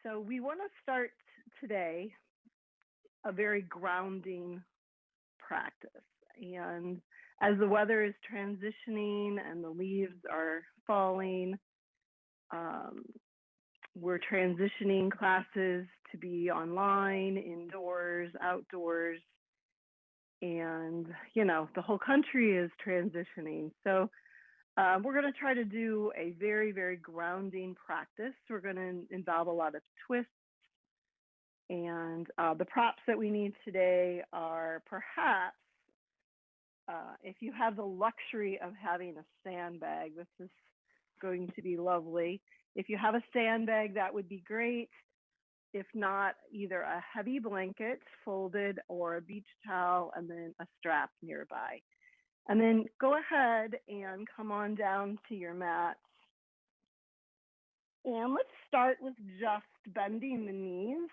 So we want to start today a very grounding practice. And as the weather is transitioning and the leaves are falling, um, we're transitioning classes to be online, indoors, outdoors, and the whole country is transitioning. So we're going to try to do a very, very grounding practice. We're going to involve a lot of twists. And the props that we need today are perhaps, if you have the luxury of having a sandbag, this is going to be lovely. If you have a sandbag, that would be great. If not, either a heavy blanket folded or a beach towel and then a strap nearby. And then go ahead and come on down to your mat. And let's start with just bending the knees,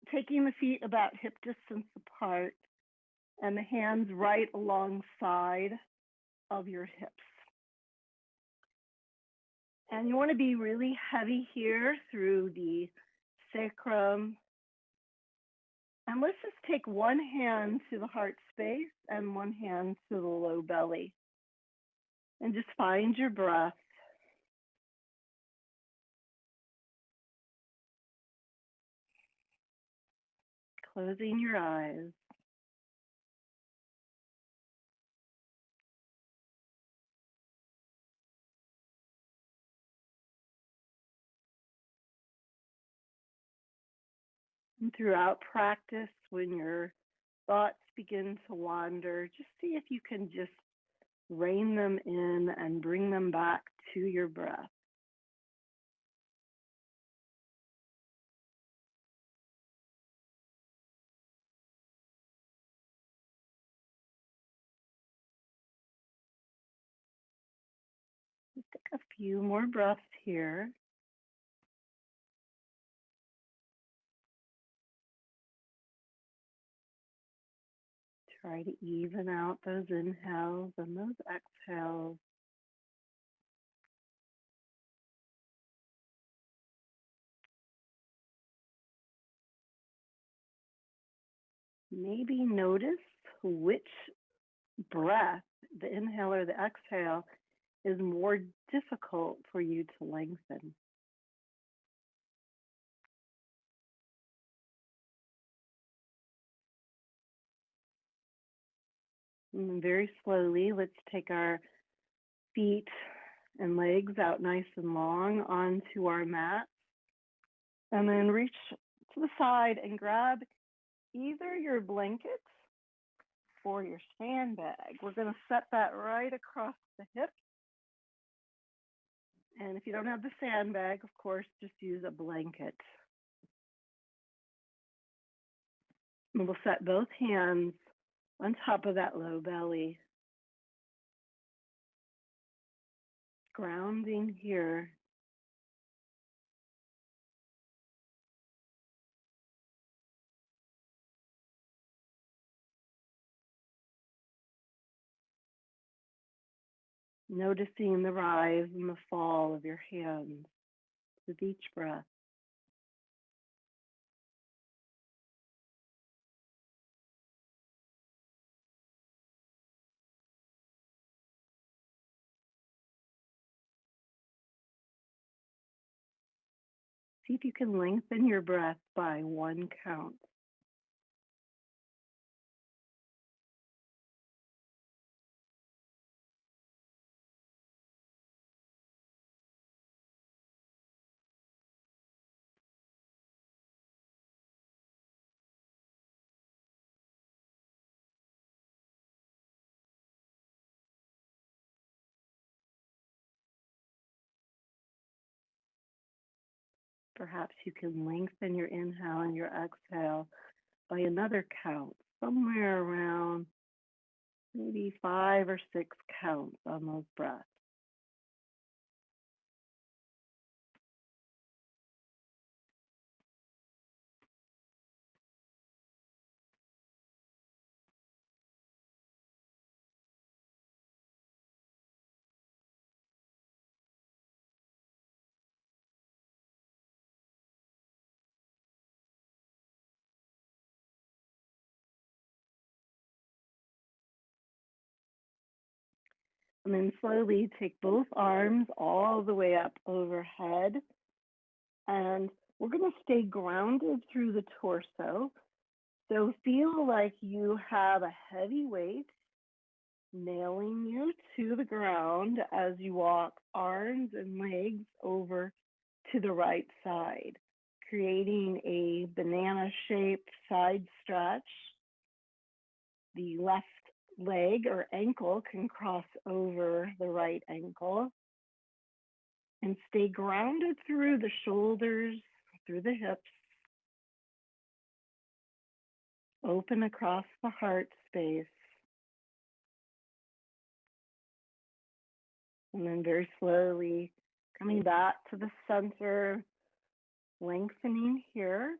taking the feet about hip distance apart and the hands right alongside of your hips. And you want to be really heavy here through the sacrum. And let's just take one hand to the heart space and one hand to the low belly. And just find your breath. Closing your eyes. And throughout practice, when your thoughts begin to wander, just see if you can just rein them in and bring them back to your breath. Just take a few more breaths here. Try to even out those inhales and those exhales. Maybe notice which breath, the inhale or the exhale, is more difficult for you to lengthen. And very slowly, let's take our feet and legs out nice and long onto our mat. And then reach to the side and grab either your blanket or your sandbag. We're going to set that right across the hip. And if you don't have the sandbag, of course, just use a blanket. And we'll set both hands on top of that low belly. Grounding here. Noticing the rise and the fall of your hands with each breath. See if you can lengthen your breath by one count. Perhaps you can lengthen your inhale and your exhale by another count, somewhere around maybe 5 or 6 counts on those breaths. And then slowly take both arms all the way up overhead. And we're going to stay grounded through the torso. So feel like you have a heavy weight nailing you to the ground as you walk arms and legs over to the right side, creating a banana-shaped side stretch. The left leg or ankle can cross over the right ankle. And stay grounded through the shoulders, through the hips. Open across the heart space. And then very slowly coming back to the center, lengthening here.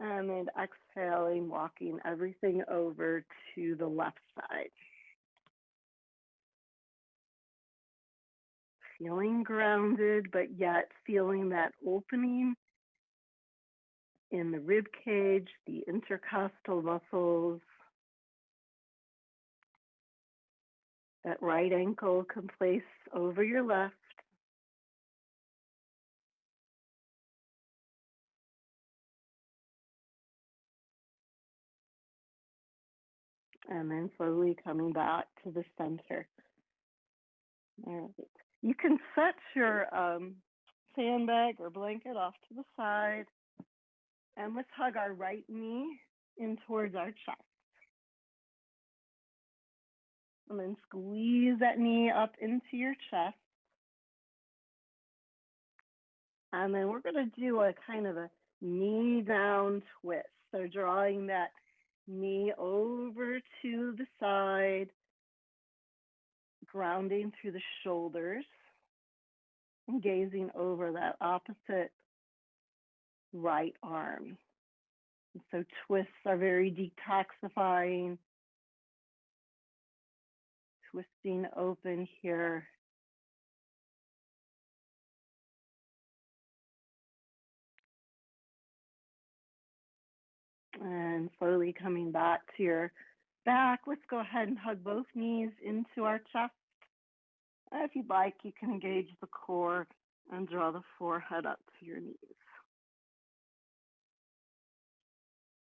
And then exhaling, walking everything over to the left side. Feeling grounded, but yet feeling that opening in the rib cage, the intercostal muscles. That right ankle can place over your left. And then slowly coming back to the center. All right. You can set your sandbag or blanket off to the side. And let's hug our right knee in towards our chest. And then squeeze that knee up into your chest. And then we're going to do a kind of a knee down twist. So drawing that knee over to the side, grounding through the shoulders, and gazing over that opposite right arm. And so twists are very detoxifying. Twisting open here. And slowly coming back to your back. Let's go ahead and hug both knees into our chest. If you'd like, you can engage the core and draw the forehead up to your knees.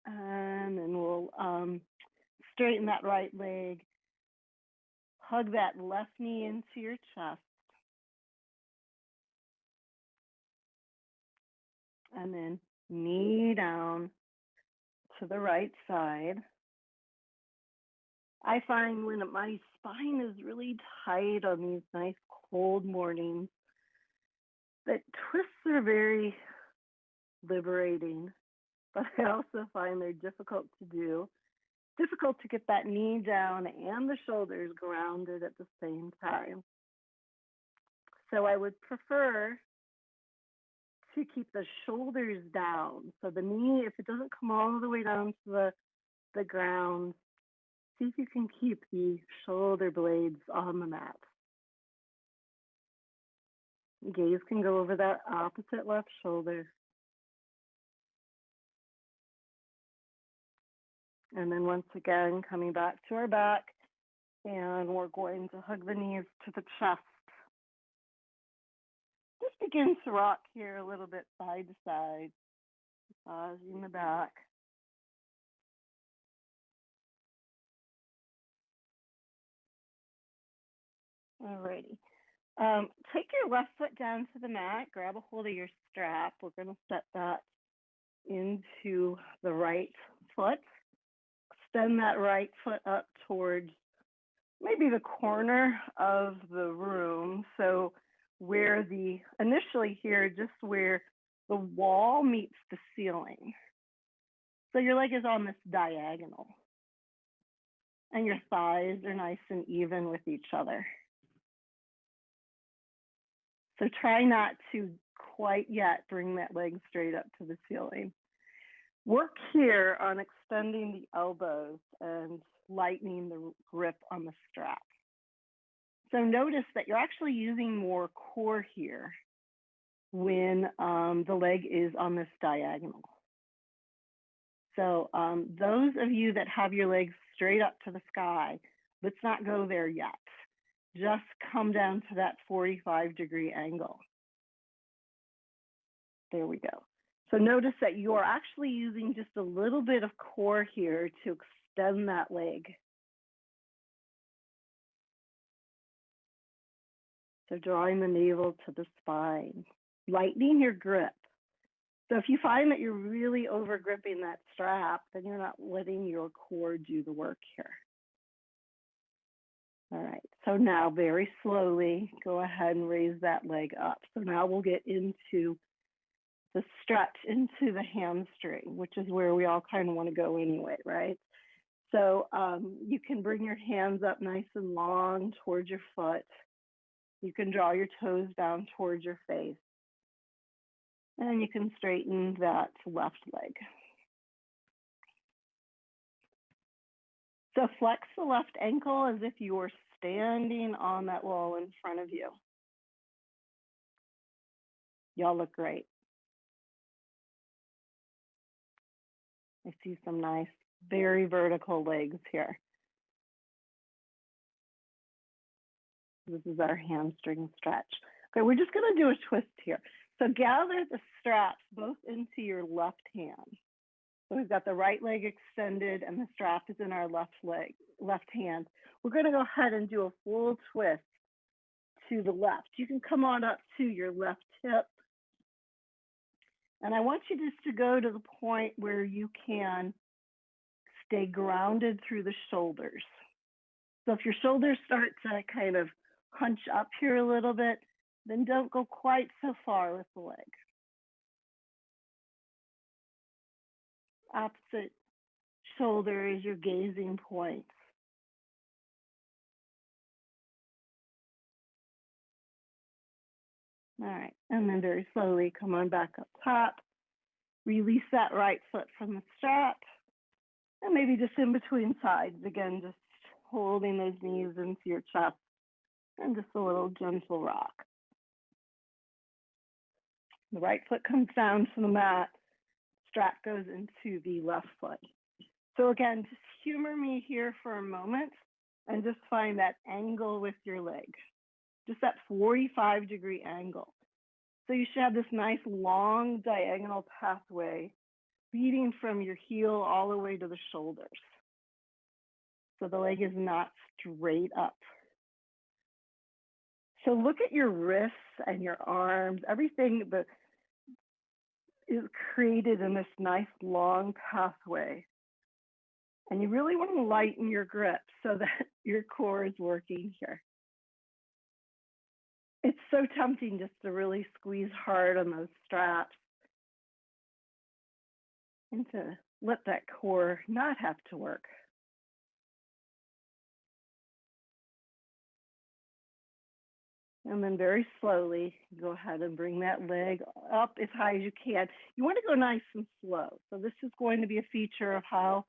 And then we'll straighten that right leg. Hug that left knee into your chest. And then knee down to the right side. I find when my spine is really tight on these nice cold mornings, that twists are very liberating, but I also find they're difficult to do. Difficult to get that knee down and the shoulders grounded at the same time. So I would prefer to keep the shoulders down. So the knee, if it doesn't come all the way down to the ground, see if you can keep the shoulder blades on the mat. Gaze can go over that opposite left shoulder. And then once again, coming back to our back, and we're going to hug the knees to the chest. Just begin to rock here a little bit side to side, massaging the back. Alrighty. Take your left foot down to the mat, grab a hold of your strap. We're going to set that into the right foot. Extend that right foot up towards maybe the corner of the room. So where initially here, just where the wall meets the ceiling. So your leg is on this diagonal. And your thighs are nice and even with each other. So try not to quite yet bring that leg straight up to the ceiling. Work here on extending the elbows and lightening the grip on the strap. So notice that you're actually using more core here when the leg is on this diagonal. So those of you that have your legs straight up to the sky, let's not go there yet. just come down to that 45-degree angle. There we go. So notice that you are actually using just a little bit of core here to extend that leg. So drawing the navel to the spine, lightening your grip. So if you find that you're really over gripping that strap, then you're not letting your core do the work here. All right, so now very slowly, go ahead and raise that leg up. So now we'll get into the stretch into the hamstring, which is where we all kind of want to go anyway, right? So you can bring your hands up nice and long towards your foot. You can draw your toes down towards your face. And you can straighten that left leg. So flex the left ankle as if you were standing on that wall in front of you. Y'all look great. I see some nice, very vertical legs here. This is our hamstring stretch. Okay, we're just gonna do a twist here. So gather the straps both into your left hand. So we've got the right leg extended and the strap is in our left hand. We're gonna go ahead and do a full twist to the left. You can come on up to your left hip. And I want you just to go to the point where you can stay grounded through the shoulders. So if your shoulders start to kind of hunch up here a little bit, then don't go quite so far with the leg. Opposite shoulder is your gazing point. All right, and then very slowly come on back up top. Release that right foot from the strap. And maybe just in between sides, again, just holding those knees into your chest and just a little gentle rock. The right foot comes down to the mat, strap goes into the left foot. So again, just humor me here for a moment and just find that angle with your leg, just that 45-degree angle. So you should have this nice long diagonal pathway leading from your heel all the way to the shoulders. So the leg is not straight up. So look at your wrists and your arms, everything that is created in this nice long pathway. And you really want to lighten your grip so that your core is working here. It's so tempting just to really squeeze hard on those straps and to let that core not have to work. And then very slowly, go ahead and bring that leg up as high as you can. You want to go nice and slow. So this is going to be a feature of how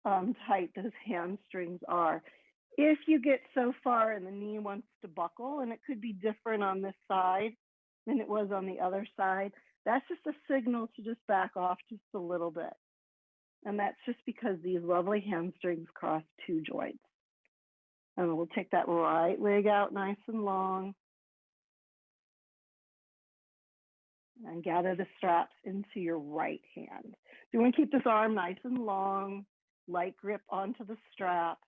tight those hamstrings are. If you get so far and the knee wants to buckle, and it could be different on this side than it was on the other side, that's just a signal to just back off just a little bit. And that's just because these lovely hamstrings cross two joints. And we'll take that right leg out nice and long. And gather the straps into your right hand. So you want to keep this arm nice and long, light grip onto the strap.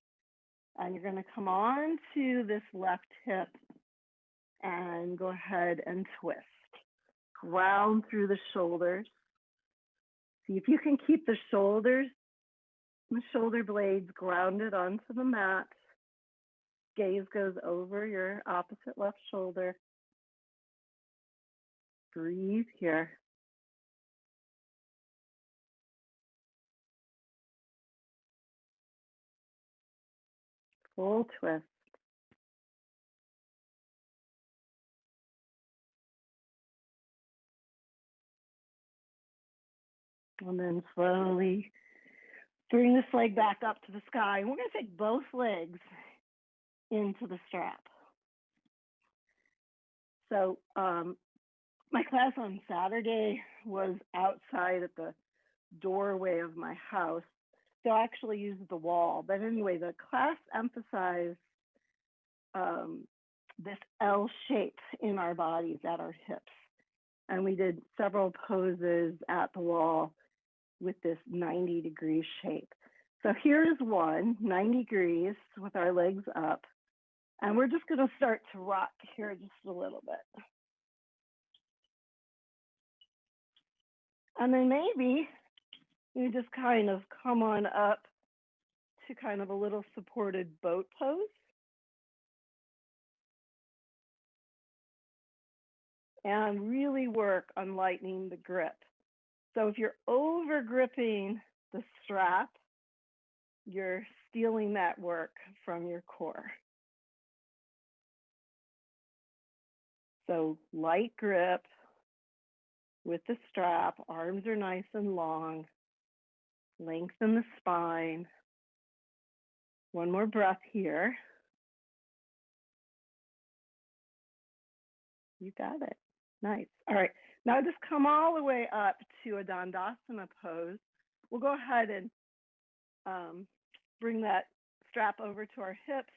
And you're going to come on to this left hip and go ahead and twist. Ground through the shoulders. See if you can keep the shoulders, the shoulder blades grounded onto the mat. Gaze goes over your opposite left shoulder. Breathe here. Full twist. And then slowly bring this leg back up to the sky. And we're going to take both legs into the strap. So my class on Saturday was outside at the doorway of my house. So I actually used the wall. But anyway, the class emphasized this L shape in our bodies at our hips. And we did several poses at the wall with this 90-degree shape. So here's one, 90 degrees with our legs up. And we're just gonna start to rock here just a little bit. And then maybe you just kind of come on up to kind of a little supported boat pose. And really work on lightening the grip. So if you're over gripping the strap, you're stealing that work from your core. So light grip with the strap, arms are nice and long, lengthen the spine. One more breath here. You got it. Nice. All right. Now just come all the way up to a Dandasana pose. We'll go ahead and bring that strap over to our hips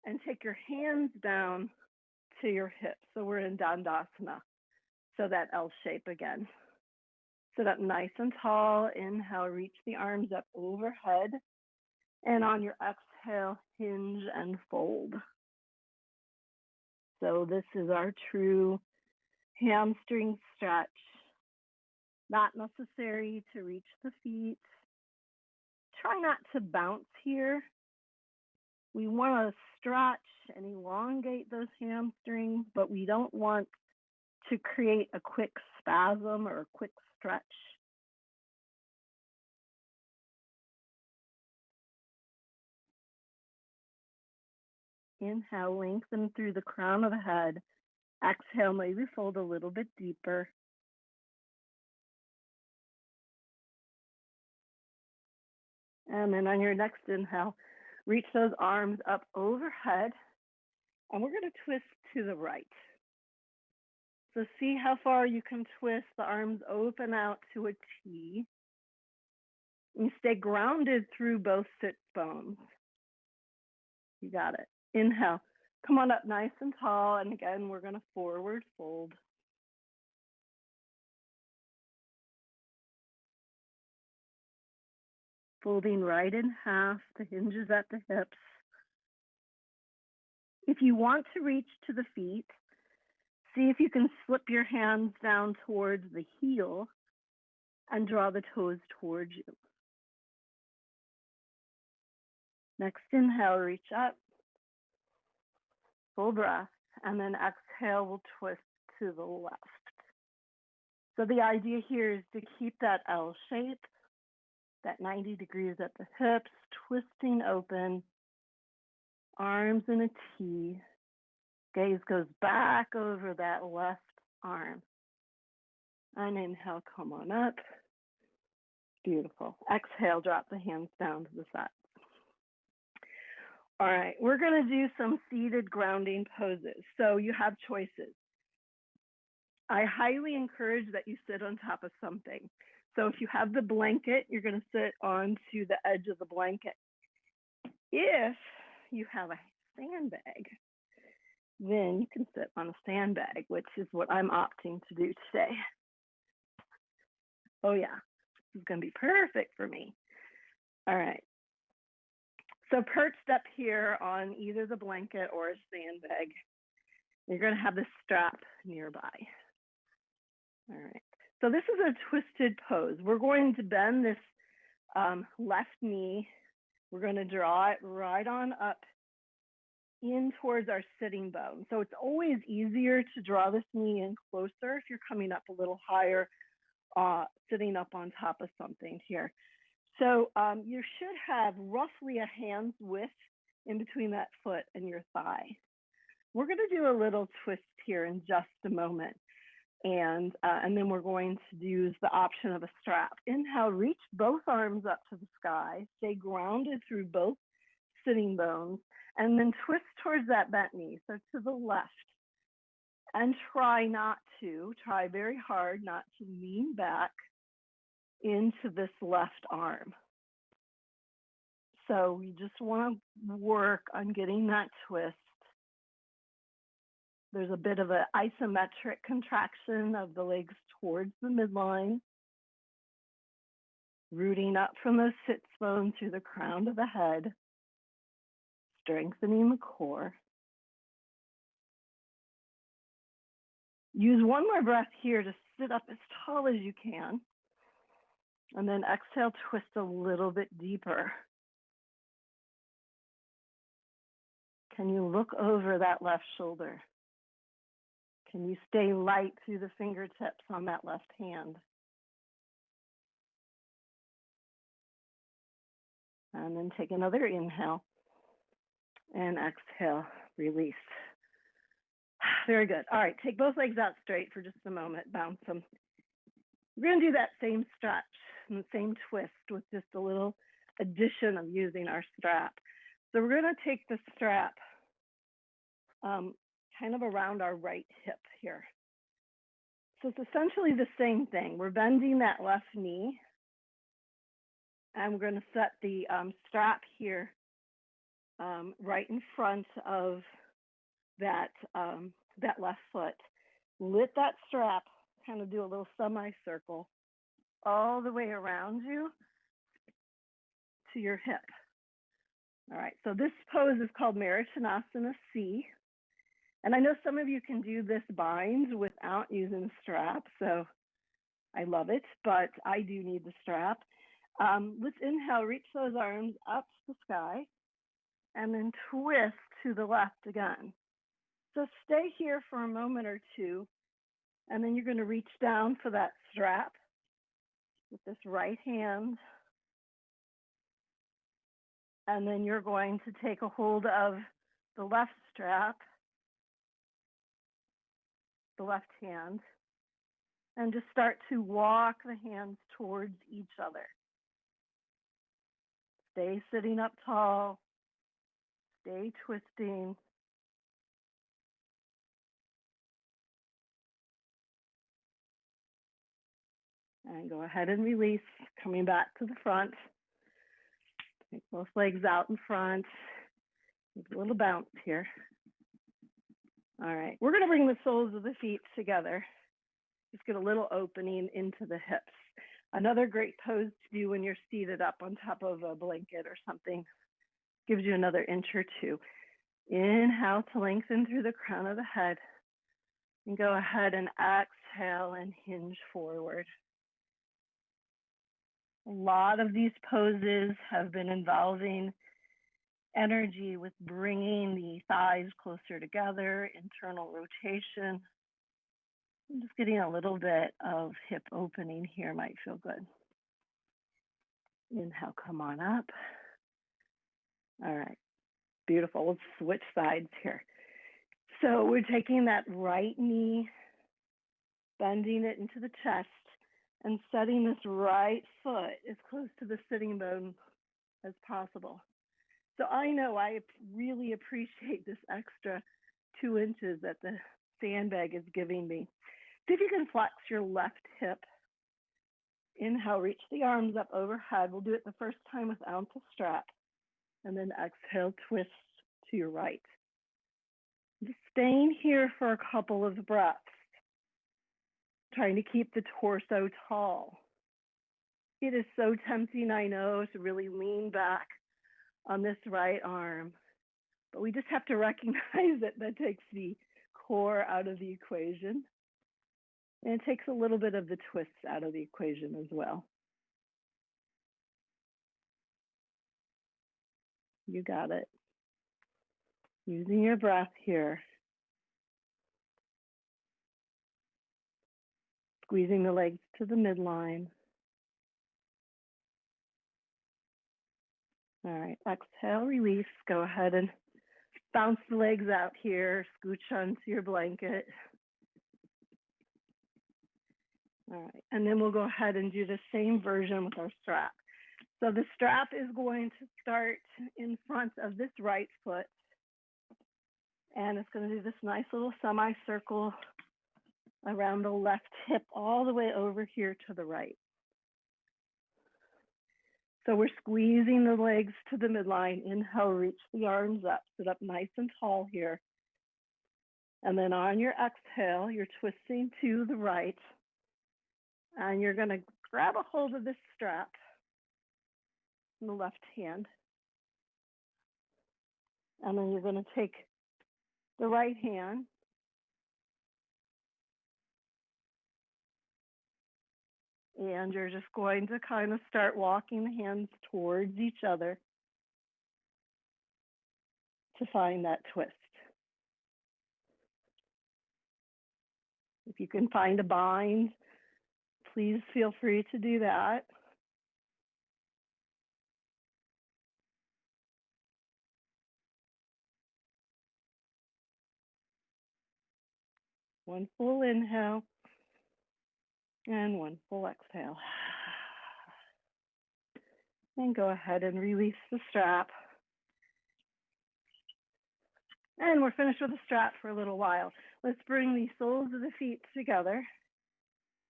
and take your hands down to your hips. So we're in Dandasana. So that L shape again. Sit up nice and tall. Inhale, reach the arms up overhead. And on your exhale, hinge and fold. So this is our true hamstring stretch. Not necessary to reach the feet. Try not to bounce here. We want to stretch and elongate those hamstrings, but we don't want to create a quick spasm or a quick stretch. Inhale, lengthen through the crown of the head. Exhale, maybe fold a little bit deeper. And then on your next inhale, reach those arms up overhead. And we're going to twist to the right. So see how far you can twist. The arms open out to a T. You stay grounded through both sit bones. You got it. Inhale. Come on up nice and tall. And again, we're going to forward fold. Folding right in half, the hinges at the hips. If you want to reach to the feet, see if you can slip your hands down towards the heel and draw the toes towards you. Next inhale, reach up, full breath, and then exhale, we'll twist to the left. So the idea here is to keep that L shape, that 90 degrees at the hips, twisting open, arms in a T. Gaze goes back over that left arm. And inhale, come on up. Beautiful. Exhale, drop the hands down to the side. All right, we're going to do some seated grounding poses. So you have choices. I highly encourage that you sit on top of something. So if you have the blanket, you're going to sit onto the edge of the blanket. If you have a sandbag, then you can sit on a sandbag, which is what I'm opting to do today. Oh yeah, this is going to be perfect for me. All right. So perched up here on either the blanket or a sandbag, you're going to have the strap nearby. All right. So this is a twisted pose. We're going to bend this left knee. We're going to draw it right on up in towards our sitting bone. So it's always easier to draw this knee in closer if you're coming up a little higher, sitting up on top of something here. So you should have roughly a hand's width in between that foot and your thigh. We're going to do a little twist here in just a moment. And then we're going to use the option of a strap. Inhale, reach both arms up to the sky. Stay grounded through both sitting bones. And then twist towards that bent knee, so to the left. And try very hard not to lean back into this left arm. So we just want to work on getting that twist There's a bit of an isometric contraction of the legs towards the midline, rooting up from those sits bones through the crown of the head, strengthening the core. Use one more breath here to sit up as tall as you can. And then exhale, twist a little bit deeper. Can you look over that left shoulder? Can you stay light through the fingertips on that left hand? And then take another inhale and exhale, release. Very good. All right, take both legs out straight for just a moment, bounce them. We're going to do that same stretch and the same twist with just a little addition of using our strap. So we're going to take the strap kind of around our right hip here. So it's essentially the same thing. We're bending that left knee, and we're going to set the strap here right in front of that, that left foot. Lift that strap, kind of do a little semicircle all the way around you to your hip. All right, so this pose is called Maritanasana C. And I know some of you can do this bind without using the strap, so I love it, but I do need the strap. Let's inhale, reach those arms up to the sky, and then twist to the left again. So stay here for a moment or two, and then you're going to reach down for that strap with this right hand. And then you're going to take a hold of the left strap, the left hand, and just start to walk the hands towards each other. Stay sitting up tall, stay twisting. And go ahead and release, coming back to the front. Take both legs out in front. Give a little bounce here. All right, we're going to bring the soles of the feet together. Just get a little opening into the hips. Another great pose to do when you're seated up on top of a blanket or something. Gives you another inch or two. Inhale to lengthen through the crown of the head. And go ahead and exhale and hinge forward. A lot of these poses have been involving energy with bringing the thighs closer together, internal rotation. I'm just getting a little bit of hip opening here, might feel good. Inhale, come on up. All right, beautiful. Let's switch sides here. So we're taking that right knee, bending it into the chest, and setting this right foot as close to the sitting bone as possible. So I know I really appreciate this extra 2 inches that the sandbag is giving me. See if you can flex your left hip. Inhale, reach the arms up overhead. We'll do it the first time without the strap. And then exhale, twist to your right. Just staying here for a couple of breaths. Trying to keep the torso tall. It is so tempting, I know, to really lean back on this right arm, but we just have to recognize that takes the core out of the equation, and it takes a little bit of the twists out of the equation as well. You got it. Using your breath here. Squeezing the legs to the midline. All right, exhale, release. Go ahead and bounce the legs out here, scooch onto your blanket. All right, and then we'll go ahead and do the same version with our strap. So the strap is going to start in front of this right foot, and it's going to do this nice little semicircle around the left hip all the way over here to the right. So we're squeezing the legs to the midline. Inhale, reach the arms up, sit up nice and tall here. And then on your exhale, you're twisting to the right. And you're going to grab a hold of this strap in the left hand. And then you're going to take the right hand and you're just going to kind of start walking the hands towards each other to find that twist. If you can find a bind, please feel free to do that. One full inhale and one full exhale. And go ahead and release the strap. And we're finished with the strap for a little while. Let's bring the soles of the feet together.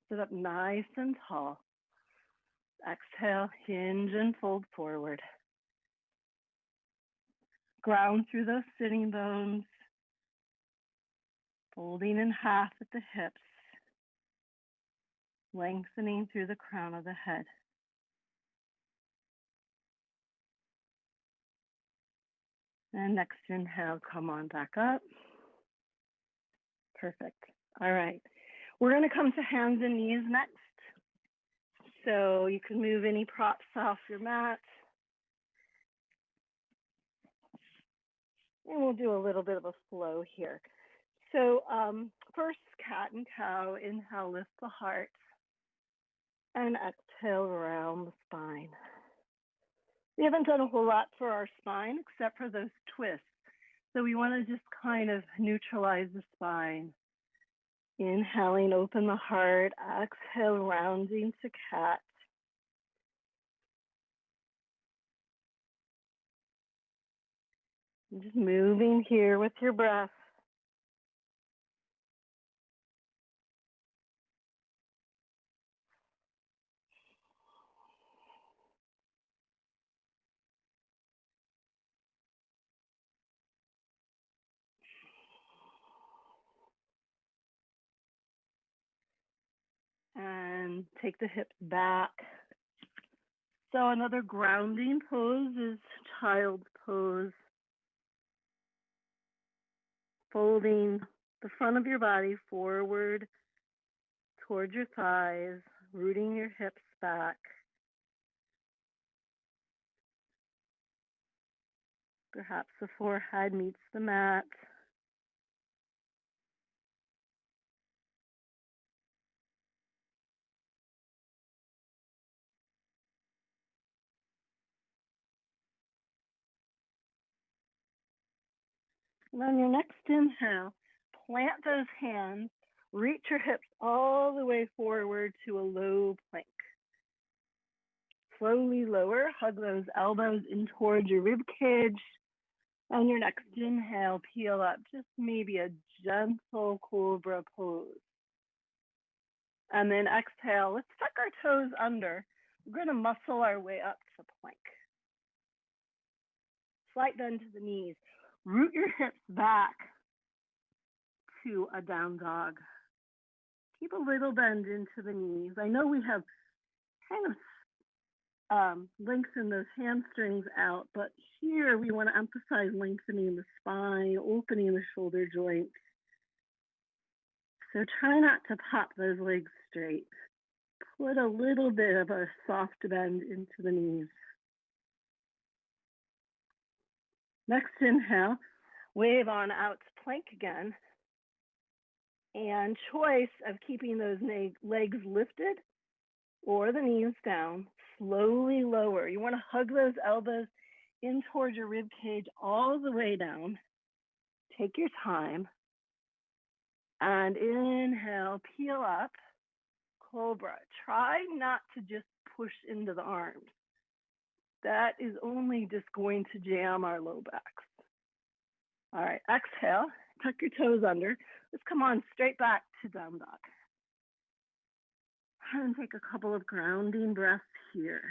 Sit up nice and tall. Exhale, hinge and fold forward. Ground through those sitting bones. Folding in half at the hips. Lengthening through the crown of the head. And next inhale, come on back up. Perfect. All right. We're going to come to hands and knees next. So you can move any props off your mat. And we'll do a little bit of a flow here. So first, cat and cow. Inhale, lift the heart. And exhale, round the spine. We haven't done a whole lot for our spine except for those twists. So we want to just kind of neutralize the spine. Inhaling, open the heart. Exhale, rounding to cat. Just moving here with your breath. And take the hips back. So another grounding pose is child's pose. Folding the front of your body forward towards your thighs, rooting your hips back. Perhaps the forehead meets the mat. And on your next inhale, plant those hands, reach your hips all the way forward to a low plank. Slowly lower, hug those elbows in towards your rib cage. On your next inhale, peel up, just maybe a gentle cobra pose. And then exhale, let's tuck our toes under. We're going to muscle our way up to plank. Slight bend to the knees. Root your hips back to a down dog. Keep a little bend into the knees. I know we have kind of lengthen those hamstrings out, but here we want to emphasize lengthening the spine, opening the shoulder joints. So try not to pop those legs straight. Put a little bit of a soft bend into the knees. Next inhale, wave on out to plank again. And choice of keeping those legs lifted or the knees down, slowly lower. You want to hug those elbows in towards your rib cage all the way down. Take your time. And inhale, peel up, cobra. Try not to just push into the arms. That is only just going to jam our low backs. All right, exhale, tuck your toes under. Let's come on straight back to down dog. And take a couple of grounding breaths here.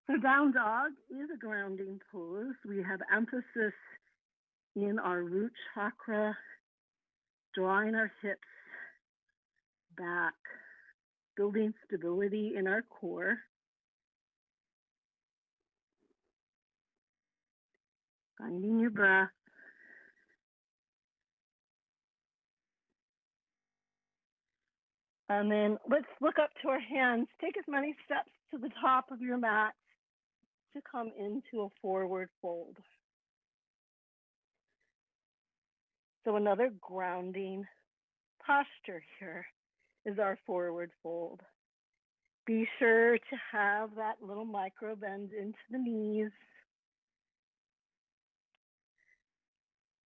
So down dog is a grounding pose. We have emphasis in our root chakra, drawing our hips back, building stability in our core. Finding your breath. And then let's look up to our hands. Take as many steps to the top of your mat to come into a forward fold. So another grounding posture here is our forward fold. Be sure to have that little micro bend into the knees.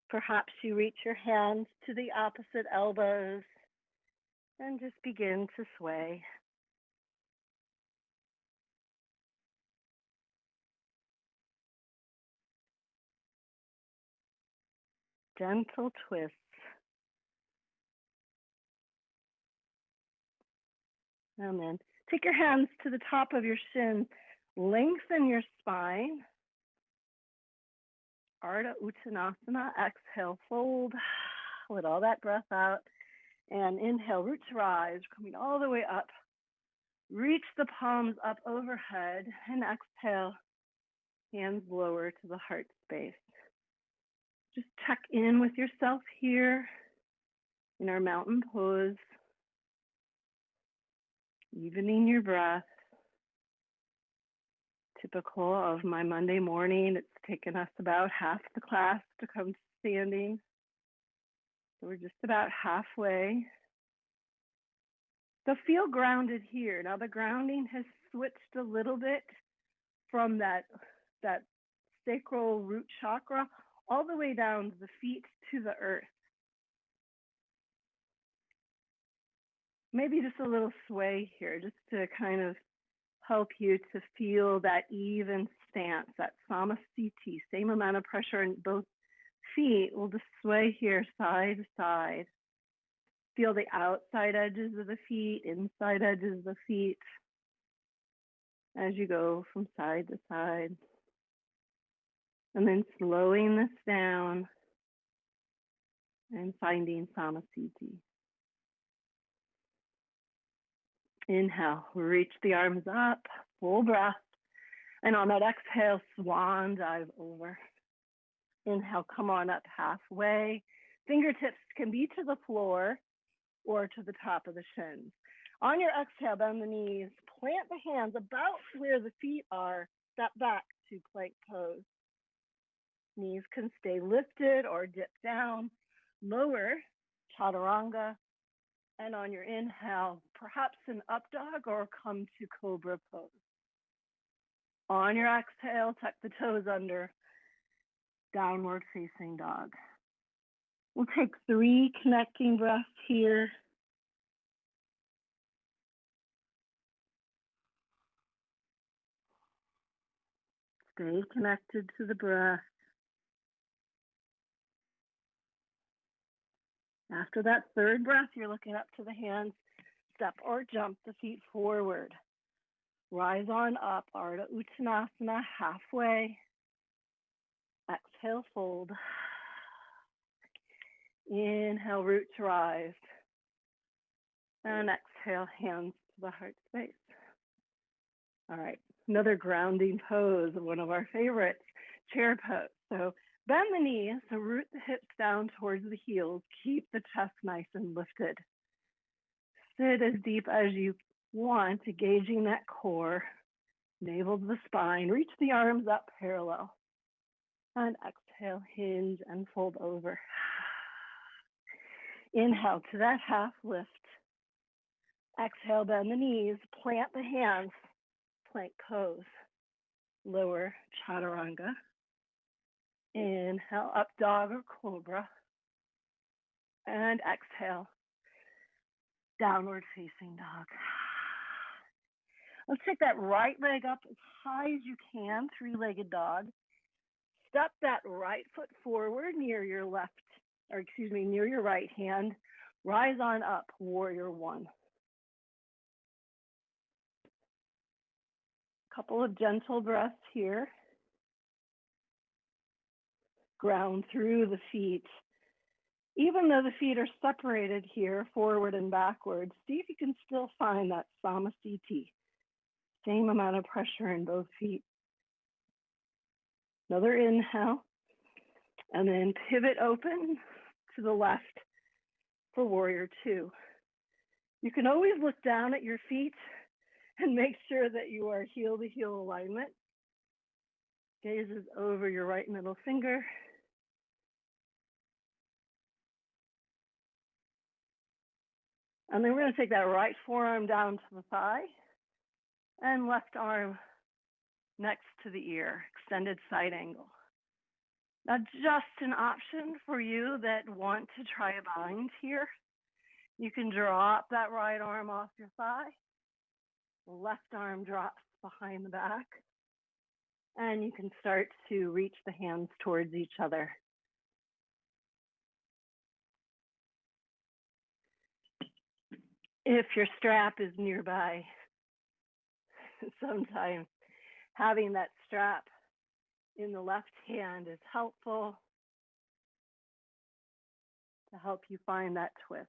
Perhaps you reach your hands to the opposite elbows and just begin to sway. Gentle twists. And then take your hands to the top of your shin. Lengthen your spine. Ardha Uttanasana. Exhale, fold. Let all that breath out. And inhale, root to rise, coming all the way up. Reach the palms up overhead. And exhale, hands lower to the heart space. Just check in with yourself here in our mountain pose. Evening your breath. Typical of my Monday morning, it's taken us about half the class to come to standing. So we're just about halfway. So feel grounded here. Now the grounding has switched a little bit from that sacral root chakra all the way down the feet to the earth. Maybe just a little sway here, just to kind of help you to feel that even stance, that samasthiti, same amount of pressure in both feet. We'll just sway here side to side. Feel the outside edges of the feet, inside edges of the feet as you go from side to side. And then slowing this down and finding samasthiti. Inhale, reach the arms up, full breath. And on that exhale, swan dive over. Inhale, come on up halfway. Fingertips can be to the floor or to the top of the shins. On your exhale, bend the knees, plant the hands about where the feet are, step back to plank pose. Knees can stay lifted or dip down, lower, chaturanga. And on your inhale, perhaps an up dog or come to cobra pose. On your exhale, tuck the toes under, downward facing dog. We'll take 3 connecting breaths here. Stay connected to the breath. After that 3rd breath, you're looking up to the hands. Step or jump the feet forward. Rise on up, Ardha Uttanasana, halfway. Exhale, fold. Inhale, root to rise. And exhale, hands to the heart space. All right, another grounding pose, one of our favorites, chair pose. So bend the knees, so root the hips down towards the heels. Keep the chest nice and lifted. Sit as deep as you want, engaging that core, navel to the spine. Reach the arms up parallel. And exhale, hinge and fold over. Inhale to that half lift. Exhale, bend the knees, plant the hands, plank pose. Lower chaturanga. Inhale, up dog or cobra. And exhale, downward facing dog. Let's take that right leg up as high as you can, 3-legged dog. Step that right foot forward near your near your right hand. Rise on up, warrior 1. Couple of gentle breaths here. ground through the feet. Even though the feet are separated here, forward and backwards, see if you can still find that samasthiti. Same amount of pressure in both feet. Another inhale, and then pivot open to the left for warrior two. You can always look down at your feet and make sure that you are heel to heel alignment. Gaze is over your right middle finger. And then we're going to take that right forearm down to the thigh and left arm next to the ear, extended side angle. Now, just an option for you that want to try a bind here. You can drop that right arm off your thigh. The left arm drops behind the back. And you can start to reach the hands towards each other. If your strap is nearby, sometimes having that strap in the left hand is helpful to help you find that twist.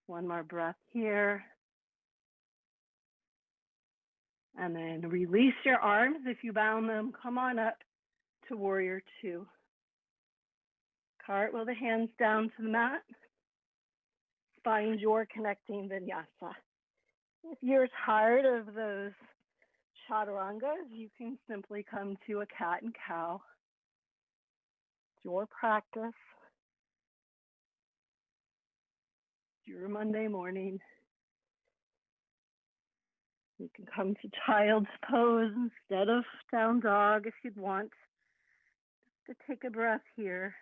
One more breath here. And then release your arms. If you bound them, come on up to warrior two. Cartwheel the hands down to the mat. Find your connecting vinyasa. If you're tired of those chaturangas, you can simply come to a cat and cow. It's your practice. It's your Monday morning. You can come to child's pose instead of down dog if you'd want. Just to take a breath here.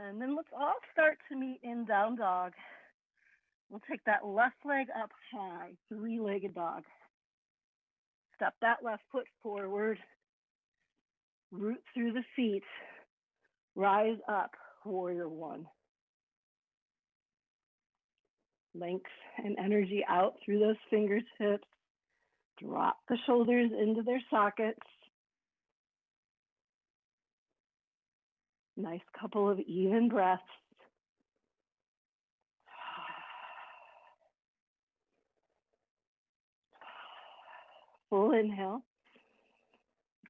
And then let's all start to meet in down dog. We'll take that left leg up high, three-legged dog. Step that left foot forward, root through the feet, rise up, warrior one. Length and energy out through those fingertips. Drop the shoulders into their sockets. Nice couple of even breaths. Full inhale.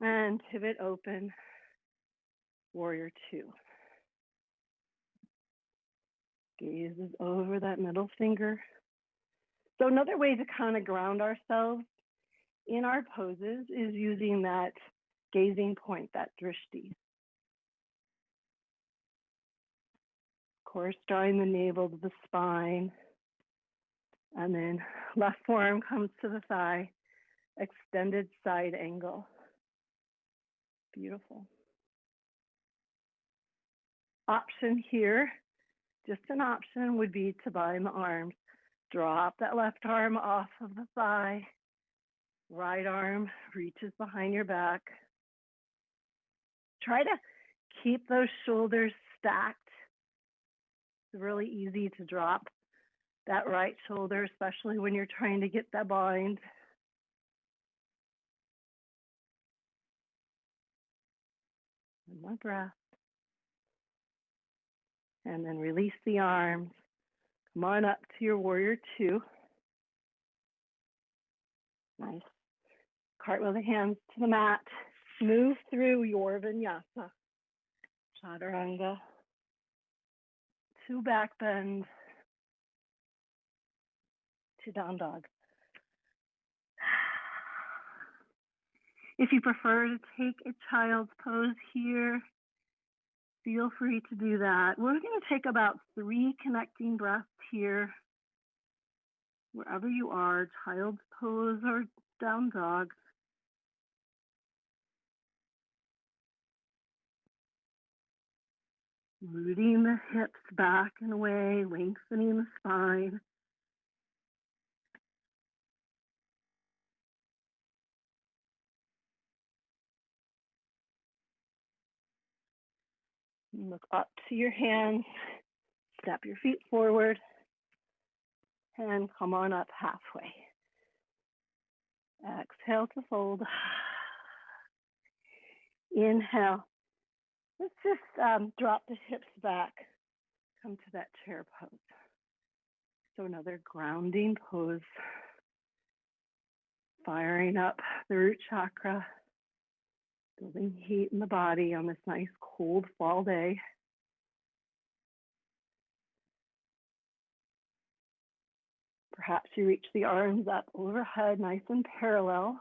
And pivot open, warrior two. Gaze is over that middle finger. So another way to kind of ground ourselves in our poses is using that gazing point, that drishti. Of course, drawing the navel to the spine. And then left forearm comes to the thigh, extended side angle. Beautiful. Option here, just an option, would be to bind the arms. Drop that left arm off of the thigh. Right arm reaches behind your back. Try to keep those shoulders stacked. It's really easy to drop that right shoulder, especially when you're trying to get that bind. One more breath. And then release the arms. Come on up to your warrior two. Nice. Cartwheel the hands to the mat. Move through your vinyasa. Chaturanga. To back bend. To down dog. If you prefer to take a child's pose here, feel free to do that. We're going to take about 3 connecting breaths here. Wherever you are, child's pose or down dog. Rooting the hips back and away, lengthening the spine. Look up to your hands. Step your feet forward. and come on up halfway. Exhale to fold. Inhale. Let's just drop the hips back. Come to that chair pose. So another grounding pose. Firing up the root chakra. Building heat in the body on this nice cold fall day. Perhaps you reach the arms up overhead, nice and parallel.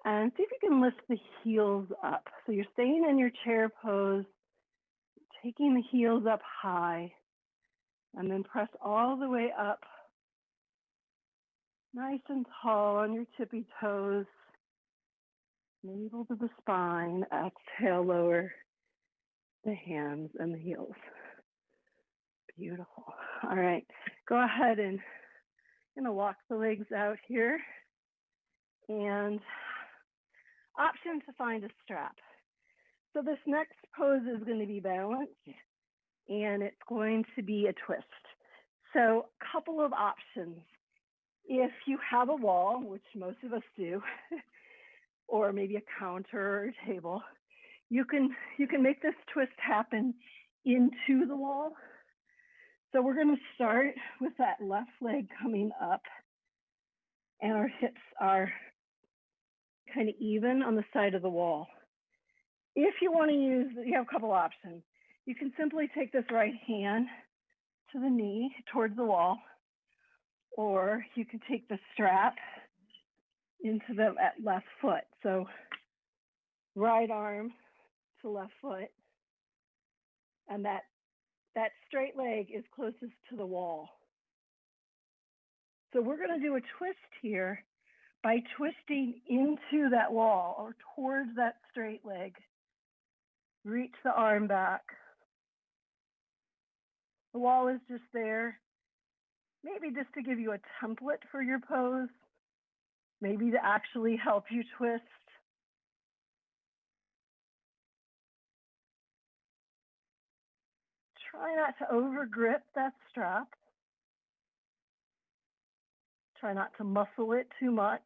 And see if you can lift the heels up. So you're staying in your chair pose, taking the heels up high, and then press all the way up, nice and tall on your tippy toes, navel to the spine. Exhale, lower the hands and the heels. Beautiful. All right, go ahead and I'm gonna walk the legs out here, and option to find a strap. So this next pose is going to be balanced, and it's going to be a twist. So a couple of options. If you have a wall, which most of us do, or maybe a counter or a table, you can make this twist happen into the wall. So we're going to start with that left leg coming up, and our hips are kind of even on the side of the wall. If you want to use, you have a couple options. You can simply take this right hand to the knee towards the wall, or you can take the strap into the left foot. So right arm to left foot, and that straight leg is closest to the wall. So we're going to do a twist here by twisting into that wall or towards that straight leg. Reach the arm back. The wall is just there, maybe just to give you a template for your pose, maybe to actually help you twist. Try not to over grip that strap. Try not to muscle it too much.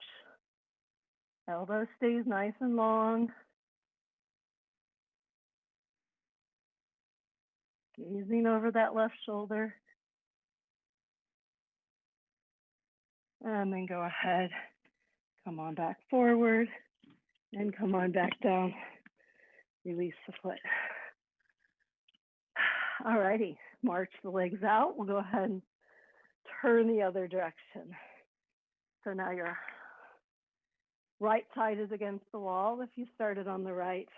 Elbow stays nice and long. Gazing over that left shoulder. And then go ahead, come on back forward, and come on back down. Release the foot. All righty, march the legs out. We'll go ahead and turn the other direction. So now your right side is against the wall if you started on the right.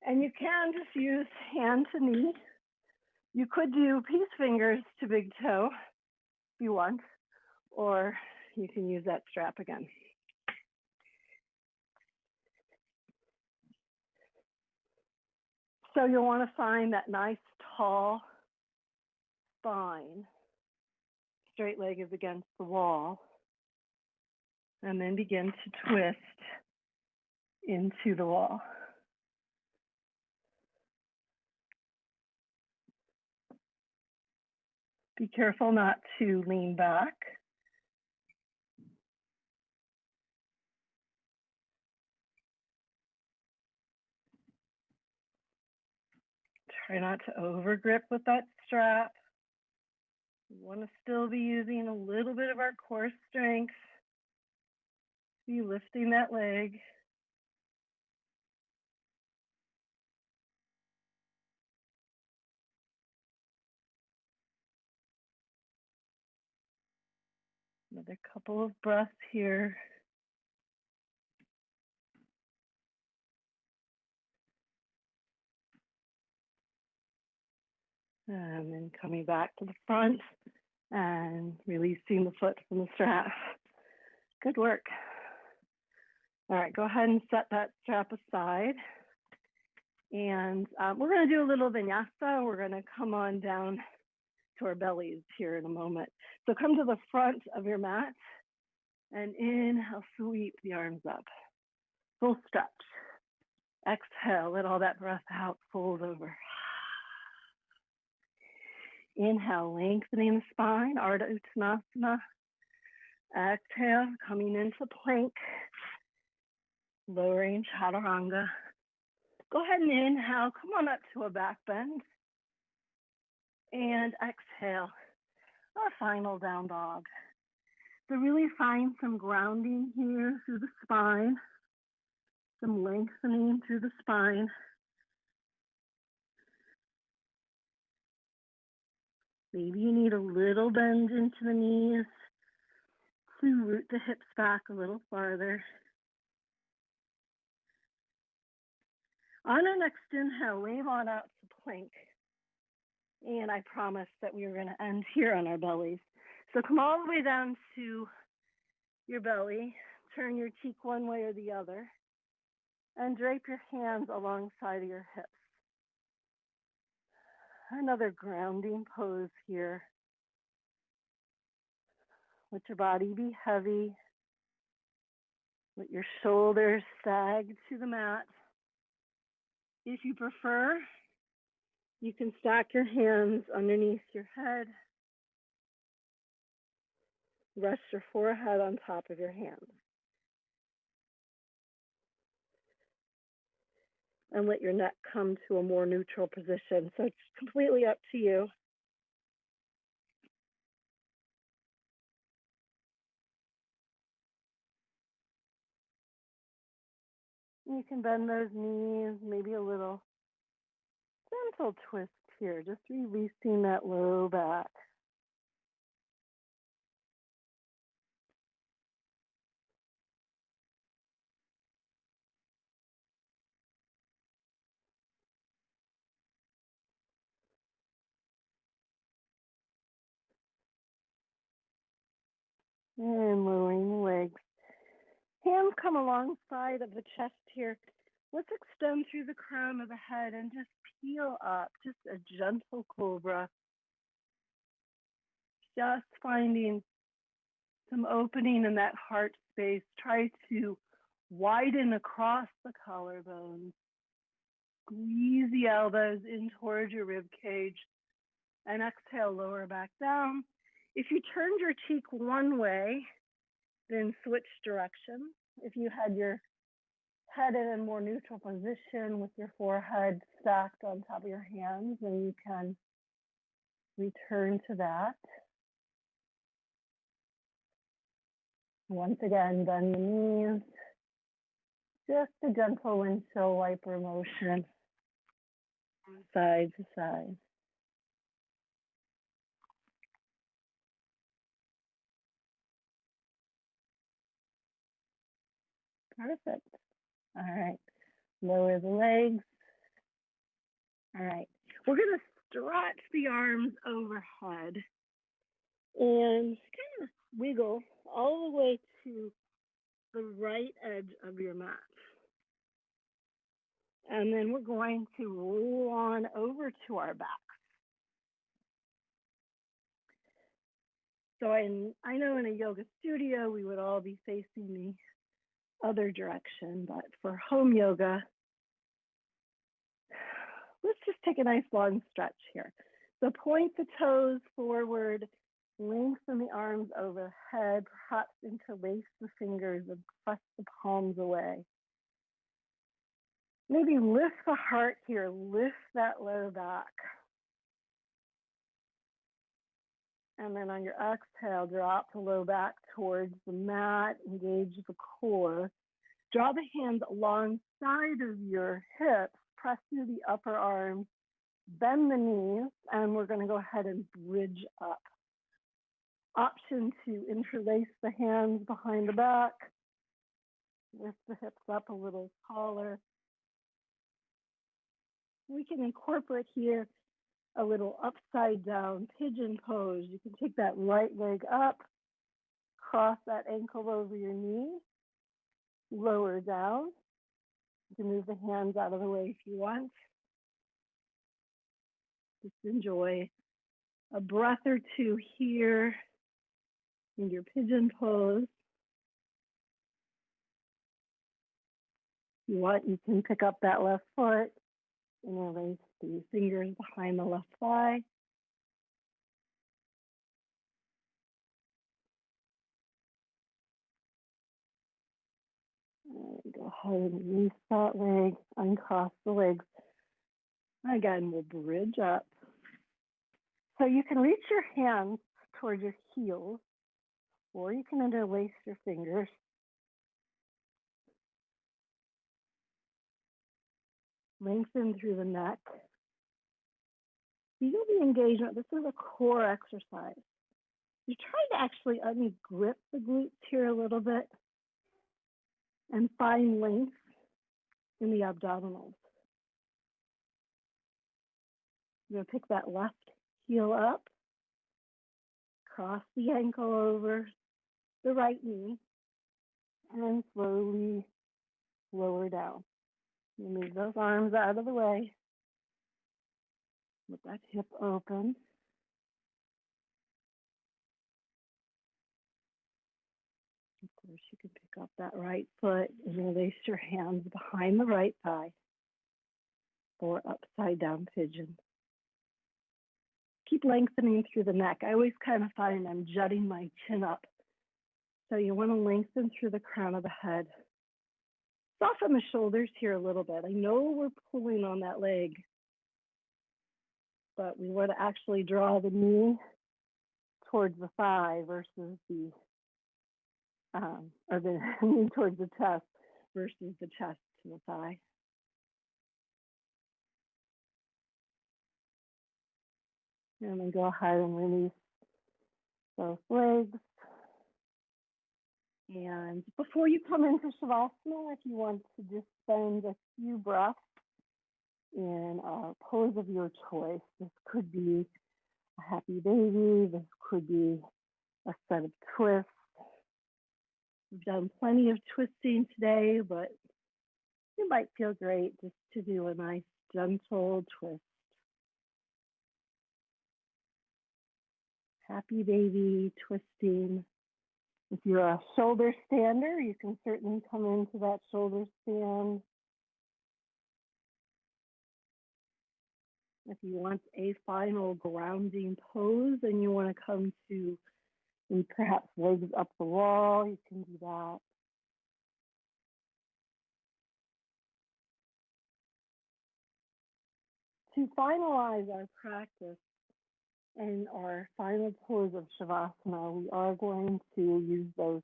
And you can just use hand to knee. You could do peace fingers to big toe if you want, or you can use that strap again. So you'll want to find that nice tall spine. Straight leg is against the wall. And then begin to twist into the wall. Be careful not to lean back. Try not to over grip with that strap. We want to still be using a little bit of our core strength. Be lifting that leg. Another couple of breaths here. And then coming back to the front and releasing the foot from the strap. Good work. All right, go ahead and set that strap aside. And we're going to do a little vinyasa. We're going to come on down to our bellies here in a moment. So come to the front of your mat and inhale, sweep the arms up. Full stretch. Exhale, let all that breath out, fold over. Inhale, lengthening the spine, Ardha Uttanasana. Exhale, coming into plank, lowering chaturanga. Go ahead and inhale, come on up to a back bend. And exhale, our final down dog. So really find some grounding here through the spine, some lengthening through the spine. Maybe you need a little bend into the knees to root the hips back a little farther. On our next inhale, wave on out to plank. And I promised that we were going to end here on our bellies. So come all the way down to your belly, turn your cheek one way or the other, and drape your hands alongside of your hips. Another grounding pose here. Let your body be heavy. Let your shoulders sag to the mat. If you prefer, you can stack your hands underneath your head. Rest your forehead on top of your hands. And let your neck come to a more neutral position. So it's completely up to you. You can bend those knees, maybe a little gentle twist here, just releasing that low back. And lowering the legs. Hands come alongside of the chest here. Let's extend through the crown of the head and just peel up, just a gentle cobra. Just finding some opening in that heart space. Try to widen across the collarbones. Squeeze the elbows in towards your rib cage. And exhale, lower back down. If you turned your cheek one way, then switch direction. If you had your head in a more neutral position with your forehead stacked on top of your hands, then you can return to that. Once again, bend the knees. Just a gentle windshield wiper motion from side to side. Perfect. All right. Lower the legs. All right. We're going to stretch the arms overhead and kind of wiggle all the way to the right edge of your mat. And then we're going to roll on over to our backs. So I know in a yoga studio, we would all be facing the other direction, but for home yoga, let's just take a nice long stretch here. So point the toes forward, lengthen the arms overhead, perhaps interlace the fingers and press the palms away. Maybe lift the heart here, lift that low back. And then on your exhale, drop the low back towards the mat, engage the core. Draw the hands alongside of your hips, press through the upper arms, bend the knees, and we're going to go ahead and bridge up. Option to interlace the hands behind the back, lift the hips up a little taller. We can incorporate here a little upside down pigeon pose. You can take that right leg up, cross that ankle over your knee, lower down. You can move the hands out of the way if you want. Just enjoy a breath or two here in your pigeon pose. If you want, you can pick up that left foot and interlace the fingers behind the left thigh. Go ahead and release that leg, uncross the legs. Again, we'll bridge up. So you can reach your hands towards your heels, or you can interlace your fingers. Lengthen through the neck. Feel the engagement. This is a core exercise. You're trying to actually ungrip the glutes here a little bit and find length in the abdominals. You're going to pick that left heel up, cross the ankle over the right knee, and slowly lower down. You move those arms out of the way. Let that hip open. Of course, you can pick up that right foot and release your hands behind the right thigh for upside down pigeon. Keep lengthening through the neck. I always kind of find I'm jutting my chin up. So you want to lengthen through the crown of the head. Soften the shoulders here a little bit. I know we're pulling on that leg, but we want to actually draw the knee towards the thigh versus the, or the knee towards the chest versus the chest to the thigh. And then go ahead and release those legs. And before you come into Shavasana, if you want to just spend a few breaths in a pose of your choice, this could be a happy baby, this could be a set of twists. We've done plenty of twisting today, but it might feel great just to do a nice gentle twist. Happy baby, twisting. If you're a shoulder stander, you can certainly come into that shoulder stand. If you want a final grounding pose and you want to come to perhaps legs up the wall, you can do that. To finalize our practice and our final pose of Shavasana, we are going to use those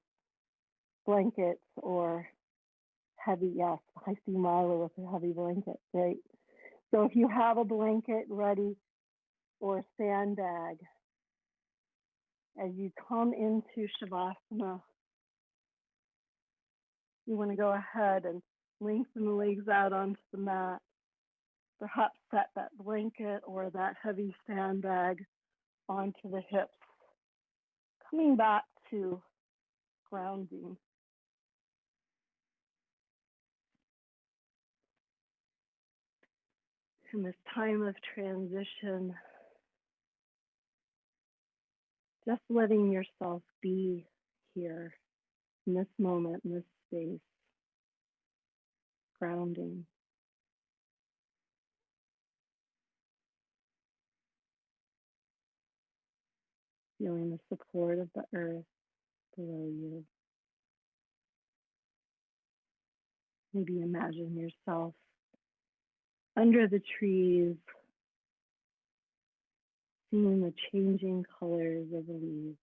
blankets or heavy, yes, I see Mila with a heavy blanket, great. So if you have a blanket ready or a sandbag, as you come into Shavasana, you want to go ahead and lengthen the legs out onto the mat. Perhaps set that blanket or that heavy sandbag onto the hips. Coming back to grounding. In this time of transition, just letting yourself be here in this moment, in this space, grounding. Feeling the support of the earth below you. Maybe imagine yourself under the trees, seeing the changing colors of the leaves.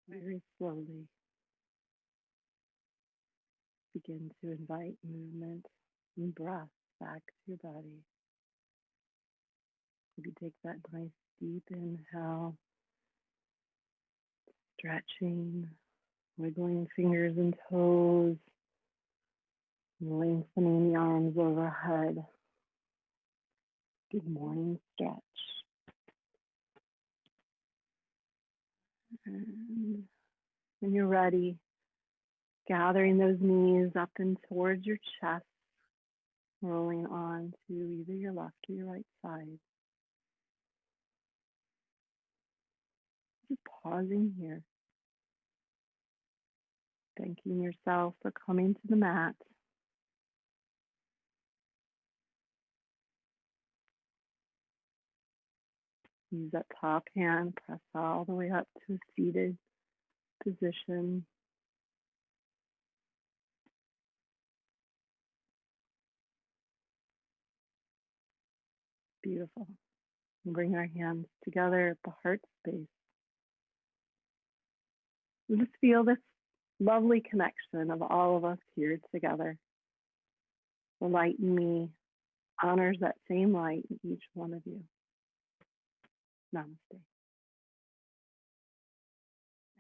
Very slowly begin to invite movement and breath back to your body. Maybe take that nice deep inhale, stretching, wiggling fingers and toes, lengthening the arms overhead. Good morning stretch. And when you're ready, gathering those knees up and towards your chest, rolling on to either your left or your right side. Just pausing here, thanking yourself for coming to the mat. Use that top hand, press all the way up to a seated position. Beautiful. And bring our hands together at the heart space. And just feel this lovely connection of all of us here together. The light in me honors that same light in each one of you. Namaste.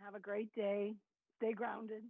Have a great day. Stay grounded.